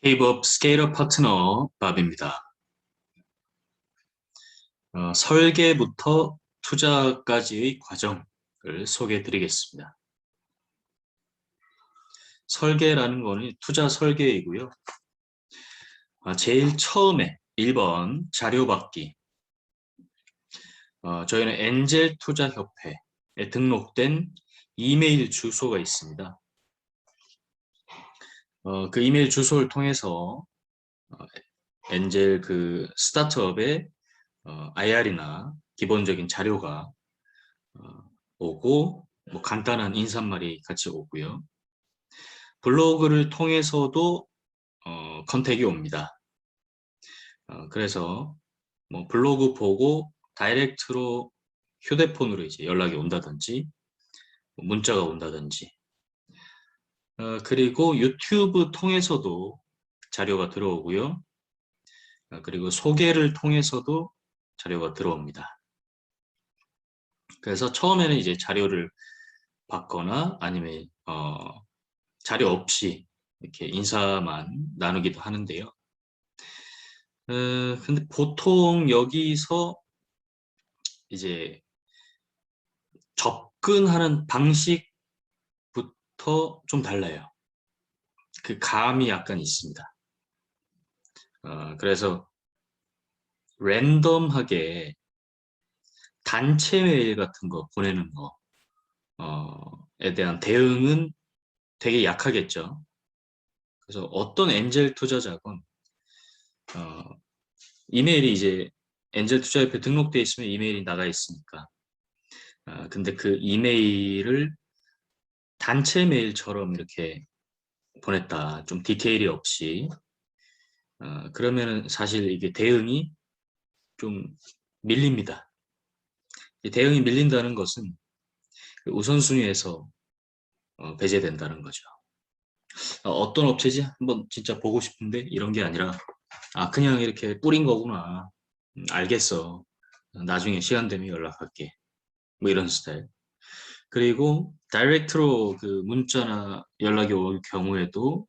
K법 스케일업 파트너 밥입니다. 설계부터 투자까지의 과정을 소개해 드리겠습니다. 설계라는 거는 투자 설계이고요. 제일 처음에 1번 자료 받기. 저희는 엔젤 투자협회에 등록된 이메일 주소가 있습니다. 그 이메일 주소를 통해서 엔젤 그 스타트업의 IR이나 기본적인 자료가 오고 뭐 간단한 인사말이 같이 오고요. 블로그를 통해서도 컨택이 옵니다. 그래서 뭐 블로그 보고 다이렉트로 휴대폰으로 이제 연락이 온다든지 문자가 온다든지 그리고 유튜브 통해서도 자료가 들어오고요. 그리고 소개를 통해서도 자료가 들어옵니다. 그래서 처음에는 이제 자료를 받거나 아니면 자료 없이 이렇게 인사만 나누기도 하는데요. 근데 보통 여기서 이제 접근하는 방식부터 좀 달라요. 그 감이 약간 있습니다. 그래서 랜덤하게 단체 메일 같은 거 보내는 거에 대한 대응은 되게 약하겠죠. 그래서 어떤 엔젤 투자자건 이메일이 이제 엔젤 투자협회 등록되어 있으면 이메일이 나가 있으니까. 근데 그 이메일을 단체 메일처럼 이렇게 보냈다. 좀 디테일이 없이. 그러면은 사실 이게 대응이 좀 밀립니다. 이 대응이 밀린다는 것은 그 우선순위에서 배제된다는 거죠. 어떤 업체지? 한번 진짜 보고 싶은데 이런 게 아니라 그냥 이렇게 뿌린 거구나. 알겠어. 나중에 시간 되면 연락할게. 뭐 이런 스타일. 그리고 다이렉트로 그 문자나 연락이 올 경우에도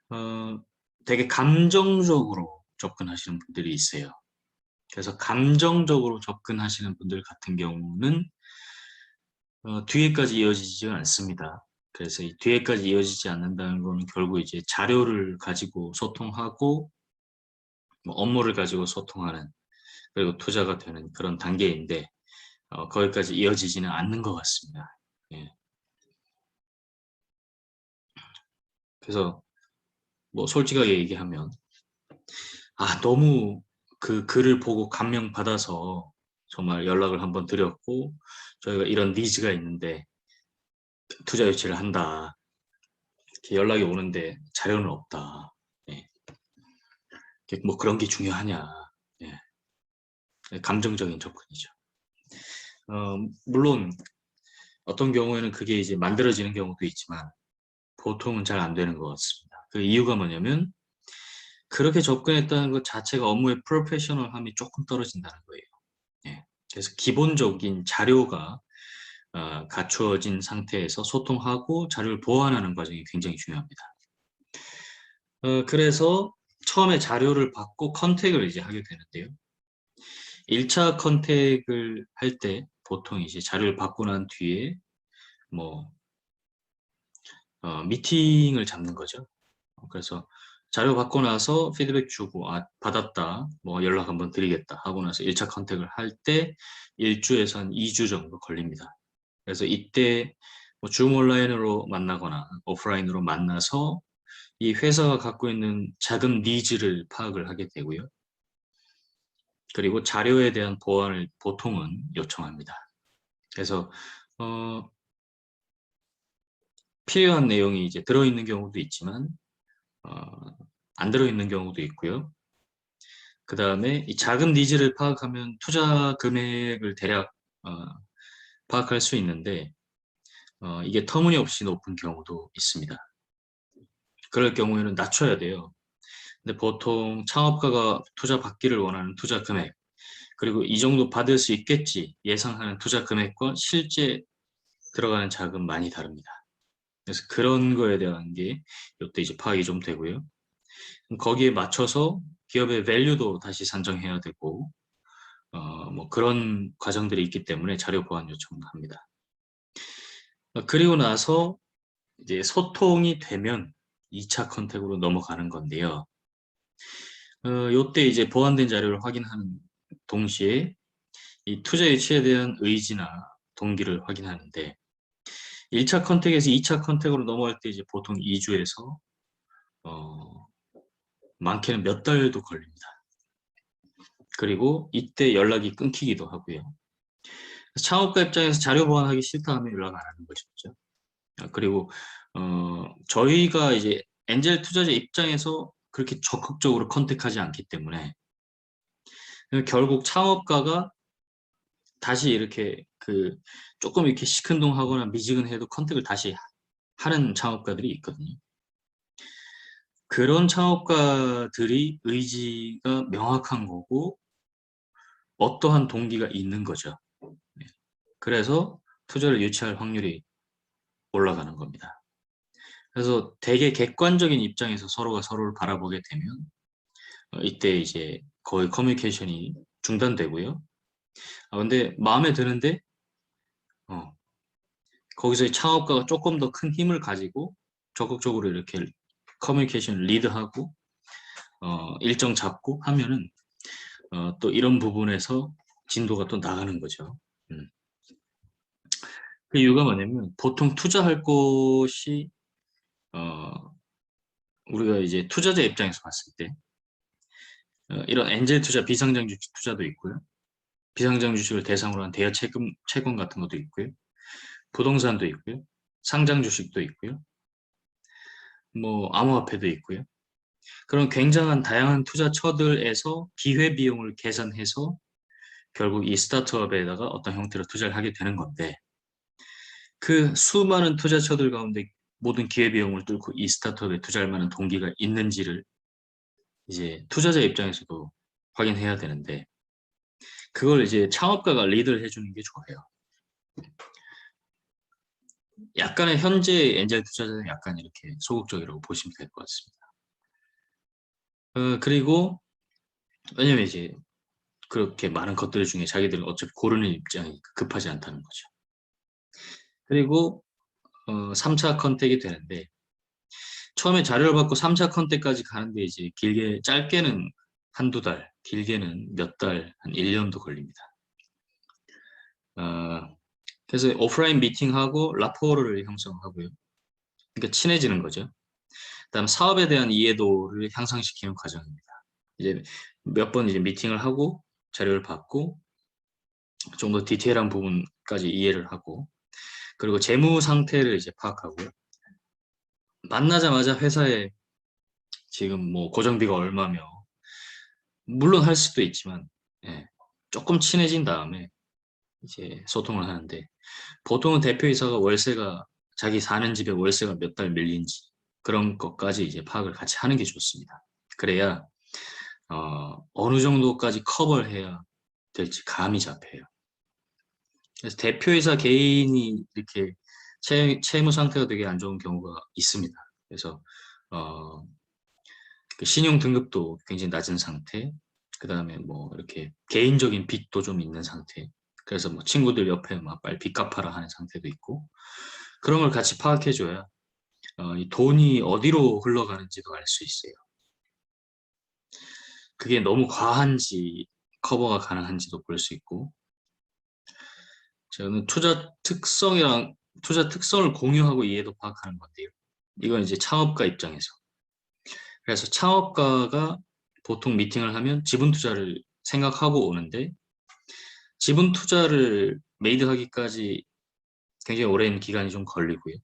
어, 되게 감정적으로 접근하시는 분들이 있어요. 그래서 감정적으로 접근하시는 분들 같은 경우는 뒤에까지 이어지지 않습니다. 그래서 이 뒤에까지 이어지지 않는다는 거는 결국 이제 자료를 가지고 소통하고 뭐 업무를 가지고 소통하는 그리고 투자가 되는 그런 단계인데 거기까지 이어지지는 않는 것 같습니다. 예. 그래서 뭐 솔직하게 얘기하면 너무 그 글을 보고 감명받아서 정말 연락을 한번 드렸고 저희가 이런 니즈가 있는데 투자 유치를 한다. 이렇게 연락이 오는데 자료는 없다. 예. 뭐 그런 게 중요하냐. 예. 감정적인 접근이죠. 물론 어떤 경우에는 그게 이제 만들어지는 경우도 있지만 보통은 잘 안 되는 것 같습니다. 그 이유가 뭐냐면 그렇게 접근했다는 것 자체가 업무의 프로페셔널함이 조금 떨어진다는 거예요. 예. 그래서 기본적인 자료가 갖추어진 상태에서 소통하고 자료를 보완하는 과정이 굉장히 중요합니다. 그래서 처음에 자료를 받고 컨택을 이제 하게 되는데요. 1차 컨택을 할 때 보통 이제 자료를 받고 난 뒤에 뭐 미팅을 잡는 거죠. 그래서 자료 받고 나서 피드백 주고 받았다 뭐 연락 한번 드리겠다 하고 나서 1차 컨택을 할 때 1주에서 한 2주 정도 걸립니다. 그래서 이때 뭐줌 온라인으로 만나거나 오프라인으로 만나서 이 회사가 갖고 있는 작은 니즈를 파악을 하게 되고요. 그리고 자료에 대한 보완을 보통은 요청합니다. 그래서 필요한 내용이 이제 들어있는 경우도 있지만 어, 안 들어있는 경우도 있고요. 그 다음에 이 작은 니즈를 파악하면 투자 금액을 대략 파악할 수 있는데 이게 터무니없이 높은 경우도 있습니다. 그럴 경우에는 낮춰야 돼요. 근데 보통 창업가가 투자 받기를 원하는 투자 금액 그리고 이 정도 받을 수 있겠지 예상하는 투자 금액과 실제 들어가는 자금 많이 다릅니다. 그래서 그런 거에 대한 게 이때 이제 파악이 좀 되고요. 거기에 맞춰서 기업의 밸류도 다시 산정해야 되고 뭐 그런 과정들이 있기 때문에 자료 보완 요청을 합니다. 그리고 나서 이제 소통이 되면 2차 컨택으로 넘어가는 건데요. 요때 이제 보완된 자료를 확인하는 동시에 이 투자 유치에 대한 의지나 동기를 확인하는데 1차 컨택에서 2차 컨택으로 넘어갈 때 이제 보통 2주에서 많게는 몇 달도 걸립니다. 그리고 이때 연락이 끊기기도 하고요. 창업가 입장에서 자료 보완하기 싫다 하면 연락 안 하는 것이죠. 그리고 저희가 이제 엔젤 투자자 입장에서 그렇게 적극적으로 컨택하지 않기 때문에 결국 창업가가 다시 이렇게 조금 이렇게 시큰둥하거나 미지근해도 컨택을 다시 하는 창업가들이 있거든요. 그런 창업가들이 의지가 명확한 거고 어떠한 동기가 있는 거죠. 그래서 투자를 유치할 확률이 올라가는 겁니다. 그래서 되게 객관적인 입장에서 서로가 서로를 바라보게 되면 이때 이제 거의 커뮤니케이션이 중단되고요. 근데 마음에 드는데 거기서 창업가가 조금 더 큰 힘을 가지고 적극적으로 이렇게 커뮤니케이션 리드하고 일정 잡고 하면은 또 이런 부분에서 진도가 또 나가는 거죠. 그 이유가 뭐냐면 보통 투자할 곳이 우리가 이제 투자자 입장에서 봤을 때 이런 엔젤 투자, 비상장 주식 투자도 있고요. 비상장 주식을 대상으로 한 대여 채권 같은 것도 있고요. 부동산도 있고요. 상장 주식도 있고요. 뭐 암호화폐도 있고요. 그런 굉장한 다양한 투자처들에서 기회비용을 계산해서 결국 이 스타트업에다가 어떤 형태로 투자를 하게 되는 건데 그 수많은 투자처들 가운데 모든 기회비용을 뚫고 이 스타트업에 투자할 만한 동기가 있는지를 이제 투자자 입장에서도 확인해야 되는데 그걸 이제 창업가가 리드를 해주는 게 좋아요. 약간의 현재 엔젤 투자자는 약간 이렇게 소극적이라고 보시면 될 것 같습니다. 그리고 왜냐면 이제 그렇게 많은 것들 중에 자기들은 어차피 고르는 입장이 급하지 않다는 거죠. 그리고 3차 컨택이 되는데 처음에 자료를 받고 3차 컨택까지 가는데 이제 짧게는 한두 달, 길게는 몇 달, 한 1년도 걸립니다. 그래서 오프라인 미팅하고 라포를 형성하고요. 그러니까 친해지는 거죠. 그다음 사업에 대한 이해도를 향상시키는 과정입니다. 이제 몇 번 이제 미팅을 하고 자료를 받고 좀 더 디테일한 부분까지 이해를 하고 그리고 재무 상태를 이제 파악하고요. 만나자마자 회사에 지금 뭐 고정비가 얼마며 물론 할 수도 있지만 예, 조금 친해진 다음에 이제 소통을 하는데 보통은 대표이사가 월세가 자기 사는 집에 월세가 몇 달 밀린지 그런 것까지 이제 파악을 같이 하는 게 좋습니다. 그래야 어느 정도까지 커버를 해야 될지 감이 잡혀요. 그래서 대표이사 개인이 이렇게 채무 상태가 되게 안 좋은 경우가 있습니다. 그래서 어, 그 신용 등급도 굉장히 낮은 상태, 그 다음에 뭐 이렇게 개인적인 빚도 좀 있는 상태. 그래서 뭐 친구들 옆에 막 빨리 빚 갚아라 하는 상태도 있고 그런 걸 같이 파악해줘야 이 돈이 어디로 흘러가는지도 알 수 있어요. 그게 너무 과한지 커버가 가능한지도 볼 수 있고 저는 투자 특성을 공유하고 이해도 파악하는 건데요. 이건 이제 창업가 입장에서. 그래서 창업가가 보통 미팅을 하면 지분 투자를 생각하고 오는데 지분 투자를 메이드하기까지 굉장히 오랜 기간이 좀 걸리고요.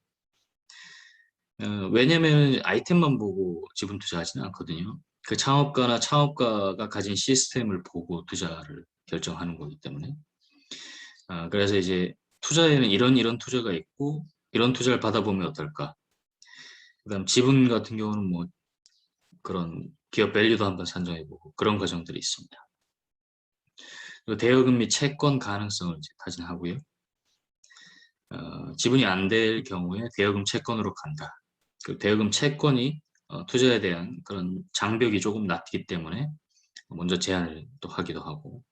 왜냐면 아이템만 보고 지분 투자하지는 않거든요. 그 창업가가 가진 시스템을 보고 투자를 결정하는 거기 때문에. 그래서 이제 투자에는 이런 투자가 있고 이런 투자를 받아보면 어떨까. 그다음 지분 같은 경우는 뭐 그런 기업 밸류도 한번 산정해보고 그런 과정들이 있습니다. 그리고 대여금 및 채권 가능성을 이제 타진하고요. 지분이 안 될 경우에 대여금 채권으로 간다. 그 대여금 채권이 투자에 대한 그런 장벽이 조금 낮기 때문에 먼저 제안을 또 하기도 하고,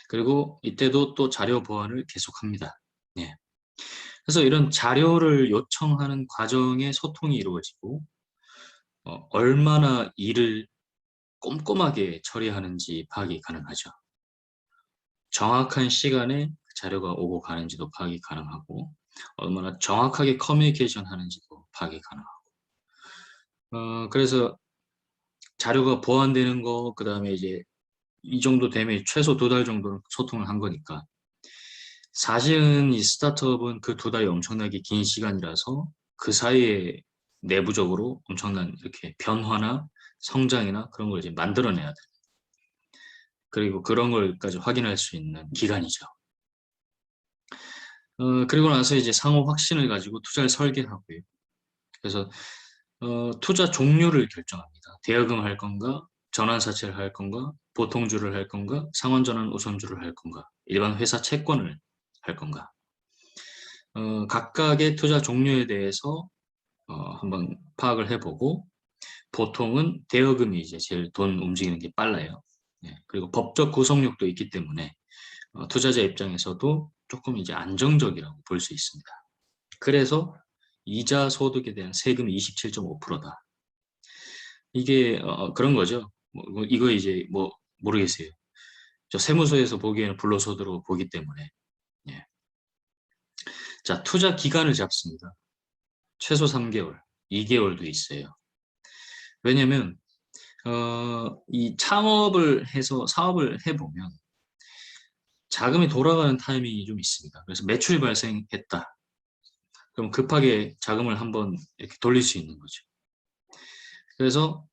그리고 이때도 또 자료 보완을 계속합니다. 예. 그래서 이런 자료를 요청하는 과정에 소통이 이루어지고, 얼마나 일을 꼼꼼하게 처리하는지 파악이 가능하죠. 정확한 시간에 그 자료가 오고 가는지도 파악이 가능하고, 얼마나 정확하게 커뮤니케이션 하는지도 파악이 가능하고. 그래서 자료가 보완되는 거, 그 다음에 이제 이 정도 되면 최소 2달 정도는 소통을 한 거니까. 사실은 이 스타트업은 그 2달이 엄청나게 긴 시간이라서 그 사이에 내부적으로 엄청난 이렇게 변화나 성장이나 그런 걸 이제 만들어내야 돼. 그리고 그런 걸까지 확인할 수 있는 기간이죠. 그리고 나서 이제 상호 확신을 가지고 투자를 설계하고요. 그래서 투자 종류를 결정합니다. 대여금 할 건가, 전환사채를 할 건가, 보통주를 할 건가, 상환전환 우선주를 할 건가, 일반 회사 채권을 할 건가. 각각의 투자 종류에 대해서 한번 파악을 해보고, 보통은 대여금이 이제 제일 돈 움직이는 게 빨라요. 네, 그리고 법적 구속력도 있기 때문에 투자자 입장에서도 조금 이제 안정적이라고 볼 수 있습니다. 그래서 이자 소득에 대한 세금이 27.5%다. 이게 그런 거죠. 이거 이제 뭐 모르겠어요. 저 세무서에서 보기에는 불로소득으로 보기 때문에. 예. 자, 투자 기간을 잡습니다. 최소 3개월, 2개월도 있어요. 왜냐면 이 창업을 해서 사업을 해보면 자금이 돌아가는 타이밍이 좀 있습니다. 그래서 매출이 발생했다. 그럼 급하게 자금을 한번 이렇게 돌릴 수 있는 거죠. 그래서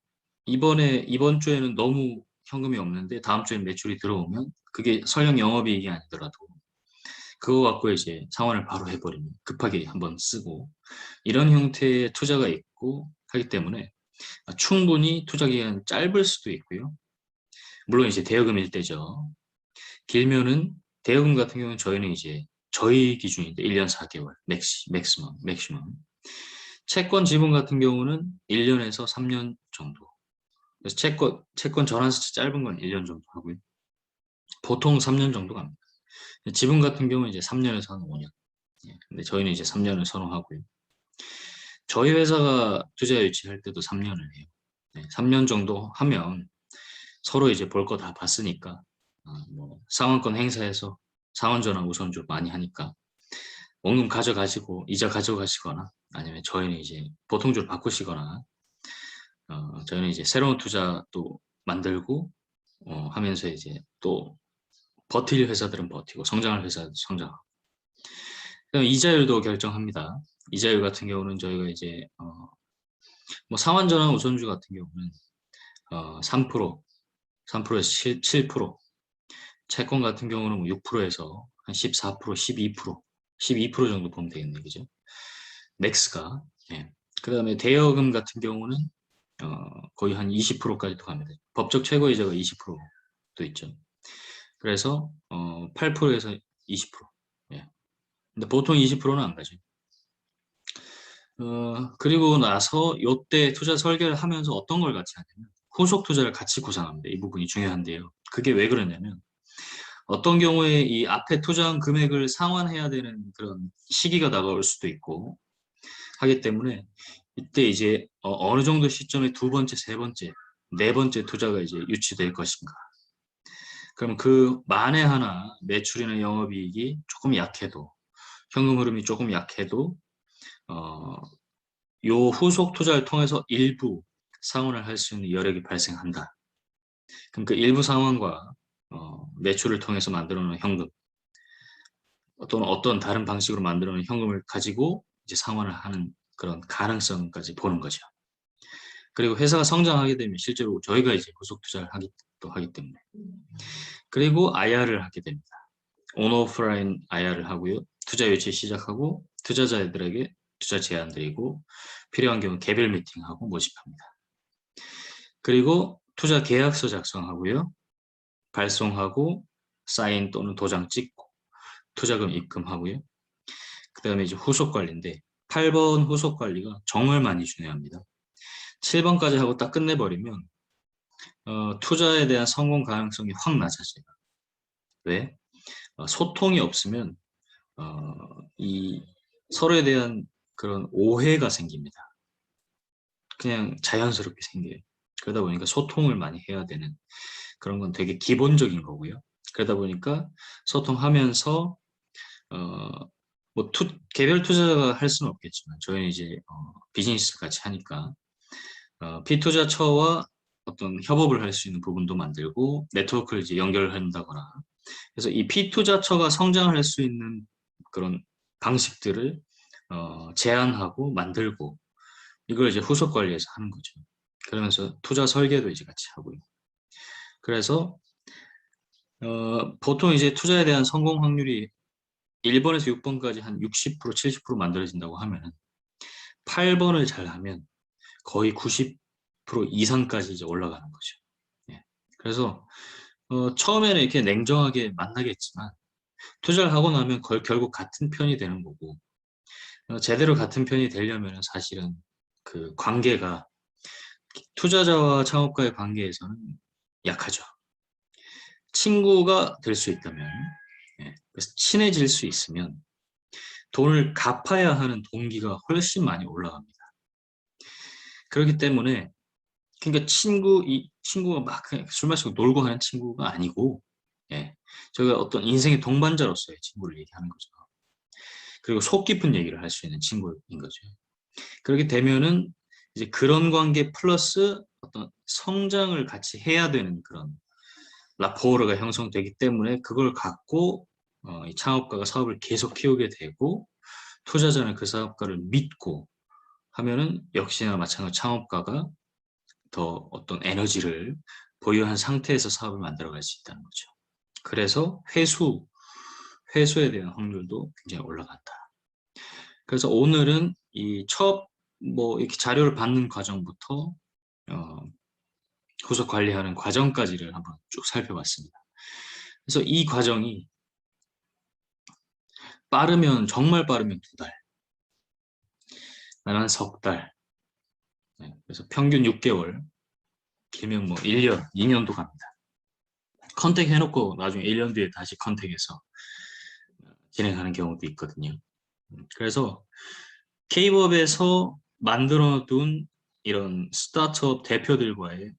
이번 주에는 너무 현금이 없는데 다음 주에 매출이 들어오면 그게 설령 영업이익이 아니더라도 그거 갖고 이제 상환을 바로 해버리면 급하게 한번 쓰고, 이런 형태의 투자가 있고 하기 때문에 충분히 투자 기간은 짧을 수도 있고요. 물론 이제 대여금일 때죠. 길면은 대여금 같은 경우는 저희는 이제 저희 기준인데 1년 4개월 맥시멈. 채권 지분 같은 경우는 1년에서 3년 정도. 그래서 채권 전환사채 짧은 건 1년 정도 하고요. 보통 3년 정도 갑니다. 지분 같은 경우는 이제 3년에서 한 5년. 예, 근데 저희는 이제 3년을 선호하고요. 저희 회사가 투자 유치할 때도 3년을 해요. 네, 3년 정도 하면 서로 이제 볼 거 다 봤으니까, 뭐 상환권 행사해서 상환전환 우선주 많이 하니까 원금 가져가시고 이자 가져가시거나, 아니면 저희는 이제 보통주로 바꾸시거나, 저희는 이제 새로운 투자 또 만들고 하면서 이제 또 버틸 회사들은 버티고 성장할 회사들은 성장하고. 그다음에 이자율도 결정합니다. 이자율 같은 경우는 저희가 이제 뭐 상환전환 우선주 같은 경우는 3%, 3%에서 7%, 채권 같은 경우는 뭐 6%에서 한 14%, 12% 정도 보면 되겠네, 그죠? 맥스가. 예. 그다음에 대여금 같은 경우는 거의 한 20%까지도 갑니다. 법적 최고이자가 20%도 있죠. 그래서 8%에서 20%. 예. 근데 보통 20%는 안 가죠. 그리고 나서 요때 투자 설계를 하면서 어떤 걸 같이 하냐면 후속 투자를 같이 구상합니다. 이 부분이 중요한데요. 그게 왜 그러냐면 어떤 경우에 이 앞에 투자한 금액을 상환해야 되는 그런 시기가 다가올 수도 있고 하기 때문에, 이때 이제 어느 정도 시점에 두 번째, 세 번째, 네 번째 투자가 이제 유치될 것인가. 그럼 그 만에 하나 매출이나 영업이익이 조금 약해도, 현금 흐름이 조금 약해도 어, 요 후속 투자를 통해서 일부 상환을 할 수 있는 여력이 발생한다. 그럼 그 일부 상환과 매출을 통해서 만들어 놓은 현금, 또는 어떤 다른 방식으로 만들어 놓은 현금을 가지고 이제 상환을 하는 그런 가능성까지 보는 거죠. 그리고 회사가 성장하게 되면 실제로 저희가 이제 후속 투자를 하기 때문에. 그리고 IR을 하게 됩니다. 온오프라인 IR을 하고요. 투자 유치 시작하고 투자자들에게 투자 제안 드리고 필요한 경우 개별 미팅하고 모집합니다. 그리고 투자 계약서 작성하고요. 발송하고 사인 또는 도장 찍고 투자금 입금하고요. 그 다음에 이제 후속 관리인데 8번 후속 관리가 정말 많이 중요합니다. 7번까지 하고 딱 끝내버리면 투자에 대한 성공 가능성이 확 낮아져요. 왜? 소통이 없으면 이 서로에 대한 그런 오해가 생깁니다. 그냥 자연스럽게 생겨요. 그러다 보니까 소통을 많이 해야 되는 그런 건 되게 기본적인 거고요. 그러다 보니까 소통하면서 뭐 개별 투자가 할 수는 없겠지만 저희는 이제 비즈니스 같이 하니까 피투자처와 어떤 협업을 할 수 있는 부분도 만들고 네트워크를 이제 연결한다거나 그래서 이 피투자처가 성장할 수 있는 그런 방식들을 제안하고 만들고 이걸 이제 후속 관리해서 하는 거죠. 그러면서 투자 설계도 이제 같이 하고요. 그래서 보통 이제 투자에 대한 성공 확률이 1번에서 6번까지 한 60%, 70% 만들어진다고 하면 8번을 잘하면 거의 90% 이상까지 이제 올라가는 거죠. 예. 그래서 처음에는 이렇게 냉정하게 만나겠지만 투자를 하고 나면 결국 같은 편이 되는 거고 제대로 같은 편이 되려면 사실은 그 관계가 투자자와 창업가의 관계에서는 약하죠. 친구가 될 수 있다면 그래서 친해질 수 있으면 돈을 갚아야 하는 동기가 훨씬 많이 올라갑니다. 그렇기 때문에 그러니까 이 친구가 막 그냥 술 마시고 놀고 하는 친구가 아니고 저희가 어떤 인생의 동반자로서의 친구를 얘기하는 거죠. 그리고 속 깊은 얘기를 할 수 있는 친구인 거죠. 그렇게 되면은 이제 그런 관계 플러스 어떤 성장을 같이 해야 되는 그런 라포르가 형성되기 때문에 그걸 갖고 이 창업가가 사업을 계속 키우게 되고 투자자는 그 사업가를 믿고 하면은 역시나 마찬가지로 창업가가 더 어떤 에너지를 보유한 상태에서 사업을 만들어갈 수 있다는 거죠. 그래서 회수에 대한 확률도 굉장히 올라간다. 그래서 오늘은 이 뭐 이렇게 자료를 받는 과정부터 후속 관리하는 과정까지를 한번 쭉 살펴봤습니다. 그래서 이 과정이 정말 빠르면 2달, 나는 석 달, 그래서 평균 6개월, 길면 뭐 1년, 2년도 갑니다. 컨택 해놓고 나중에 1년 뒤에 다시 컨택해서 진행하는 경우도 있거든요. 그래서 K법에서 만들어둔 이런 스타트업 대표들과의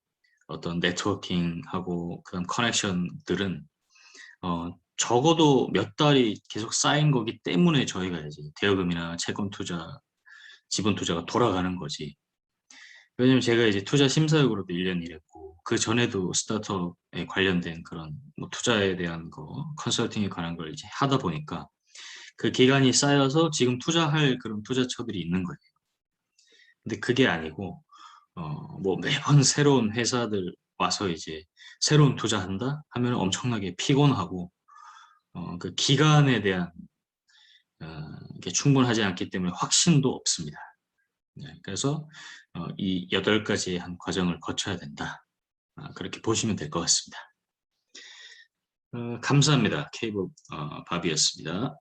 어떤 네트워킹하고 그런 커넥션들은 적어도 몇 달이 계속 쌓인 거기 때문에 저희가 이제 대여금이나 채권 투자, 지분 투자가 돌아가는 거지. 왜냐면 제가 이제 투자 심사역으로도 1년 일했고 그 전에도 스타트업에 관련된 그런 뭐 투자에 대한 거, 컨설팅에 관한 걸 이제 하다 보니까 그 기간이 쌓여서 지금 투자할 그런 투자처들이 있는 거예요. 근데 그게 아니고 뭐 매번 새로운 회사들 와서 이제 새로운 투자한다 하면 엄청나게 피곤하고 그 기간에 대한 이게 충분하지 않기 때문에 확신도 없습니다. 그래서 이 8가지의 한 과정을 거쳐야 된다. 그렇게 보시면 될 것 같습니다. 감사합니다. 케이블 바비였습니다.